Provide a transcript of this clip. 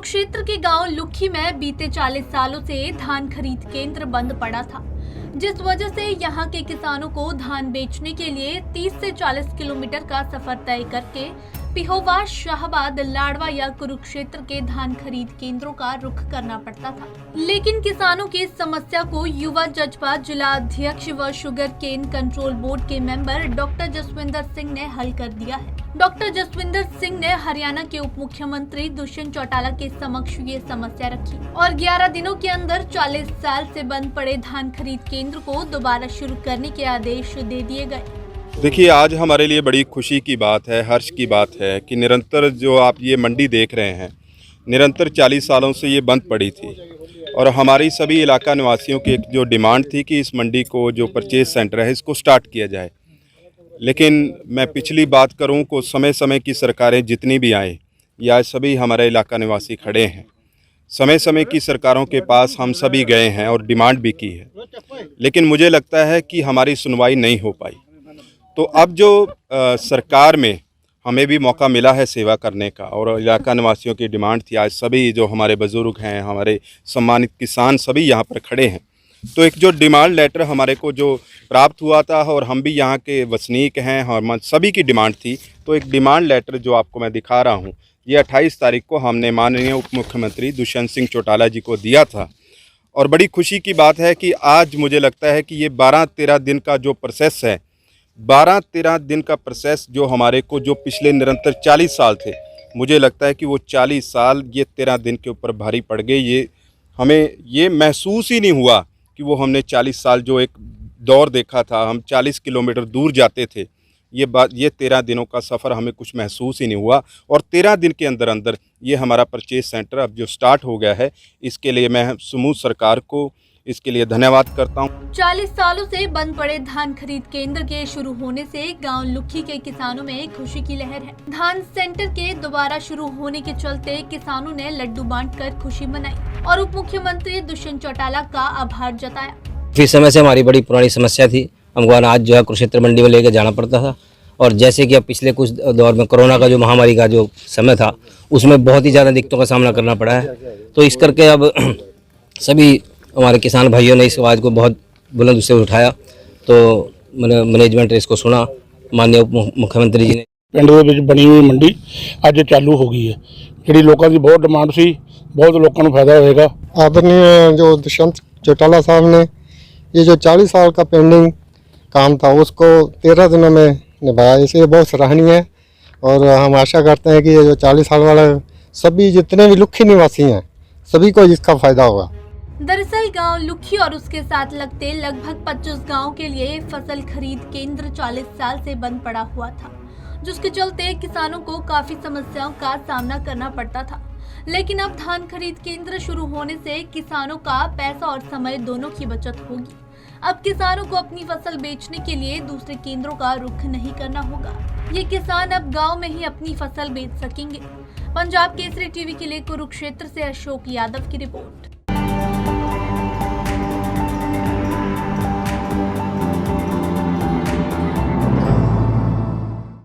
कुरुक्षेत्र के गांव लुखी में बीते 40 सालों से धान खरीद केंद्र बंद पड़ा था, जिस वजह से यहां के किसानों को धान बेचने के लिए 30 से 40 किलोमीटर का सफर तय करके पिहोवा, शाहबाद, लाडवा या कुरुक्षेत्र के धान खरीद केंद्रों का रुख करना पड़ता था। लेकिन किसानों की इस समस्या को युवा जजपा जिला अध्यक्ष व शुगर केन कंट्रोल बोर्ड के मेंबर डॉक्टर जसविंदर सिंह ने हल कर दिया है। डॉक्टर जसविंदर सिंह ने हरियाणा के उप मुख्यमंत्री दुष्यंत चौटाला के समक्ष ये समस्या रखी और 11 दिनों के अंदर 40 साल से बंद पड़े धान खरीद केंद्र को दोबारा शुरू करने के आदेश दे दिए गए। देखिए, आज हमारे लिए बड़ी खुशी की बात है, हर्ष की बात है कि निरंतर जो आप ये मंडी देख रहे हैं, निरंतर 40 सालों से ये बंद पड़ी थी और हमारी सभी इलाका निवासियों की एक जो डिमांड थी कि इस मंडी को जो परचेज सेंटर है इसको स्टार्ट किया जाए। लेकिन मैं पिछली बात करूं को समय समय की सरकारें जितनी भी आए या सभी हमारे इलाका निवासी खड़े हैं, समय समय की सरकारों के पास हम सभी गए हैं और डिमांड भी की है, लेकिन मुझे लगता है कि हमारी सुनवाई नहीं हो पाई। तो अब जो सरकार में हमें भी मौका मिला है सेवा करने का और इलाका निवासियों की डिमांड थी, आज सभी जो हमारे बुज़ुर्ग हैं, हमारे सम्मानित किसान सभी यहाँ पर खड़े हैं, तो एक जो डिमांड लेटर हमारे को जो प्राप्त हुआ था और हम भी यहाँ के वसनीक हैं, हम सभी की डिमांड थी, तो एक डिमांड लेटर जो आपको मैं दिखा रहा हूँ, ये 28 तारीख को हमने माननीय उप मुख्यमंत्री दुष्यंत सिंह चौटाला जी को दिया था। और बड़ी खुशी की बात है कि आज मुझे लगता है कि ये 12-13 दिन का जो प्रोसेस है, 12-13 दिन का प्रोसेस जो हमारे को जो पिछले निरंतर 40 साल थे, मुझे लगता है कि वो 40 साल ये 13 दिन के ऊपर भारी पड़ गए। ये हमें ये महसूस ही नहीं हुआ कि वो हमने 40 साल जो एक दौर देखा था, हम 40 किलोमीटर दूर जाते थे, ये 13 दिनों का सफ़र हमें कुछ महसूस ही नहीं हुआ। और 13 दिन के अंदर अंदर ये हमारा परचेज सेंटर अब जो स्टार्ट हो गया है, इसके लिए मैं समूह सरकार को इसके लिए धन्यवाद करता हूँ। 40 सालों से बंद पड़े धान खरीद केंद्र के शुरू होने से गांव लुखी के किसानों में खुशी की लहर है। धान सेंटर के दोबारा शुरू होने के चलते किसानों ने लड्डू बांटकर खुशी मनाई और उप मुख्यमंत्री दुष्यंत चौटाला का आभार जताया। इस समय से हमारी बड़ी पुरानी समस्या थी, हमको अनाज जो है कुरुक्षेत्र मंडी में लेकर जाना पड़ता था और जैसे कि अब पिछले कुछ दौर में कोरोना का जो महामारी का जो समय था, उसमें बहुत ही ज़्यादा दिक्कतों का सामना करना पड़ा है। तो इस करके अब सभी हमारे किसान भाइयों ने इस आवाज़ को बहुत बुलंद से उठाया, तो मैनेजमेंट ने इसको सुना, माननीय उप मुख्यमंत्री जी ने। पिंड ਦੇ ਵਿੱਚ ਬਣੀ ਹੋਈ ਮੰਡੀ ਅੱਜ ਚਾਲੂ ਹੋ ਗਈ ਹੈ, ਜਿਹੜੀ ਲੋਕਾਂ ਦੀ ਬਹੁਤ ਡਿਮਾਂਡ ਸੀ, बहुत लोगों को फायदा होगा। आदरणीय जो दुष्यंत चौटाला साहब ने ये जो 40 साल का पेंडिंग काम था उसको 13 दिनों में निभाया, इसलिए बहुत सराहनीय है और हम आशा करते हैं कि ये जो 40 साल वाला सभी जितने भी लुखी निवासी हैं सभी को इसका फायदा होगा। दरअसल गांव लुखी और उसके साथ लगते लगभग 25 गांव के लिए फसल खरीद केंद्र 40 साल से बंद पड़ा हुआ था, जिसके चलते किसानों को काफी समस्याओं का सामना करना पड़ता था। लेकिन अब धान खरीद केंद्र शुरू होने से किसानों का पैसा और समय दोनों की बचत होगी। अब किसानों को अपनी फसल बेचने के लिए दूसरे केंद्रों का रुख नहीं करना होगा। ये किसान अब गांव में ही अपनी फसल बेच सकेंगे। पंजाब केसरी टीवी के लिए कुरुक्षेत्र से अशोक यादव की रिपोर्ट।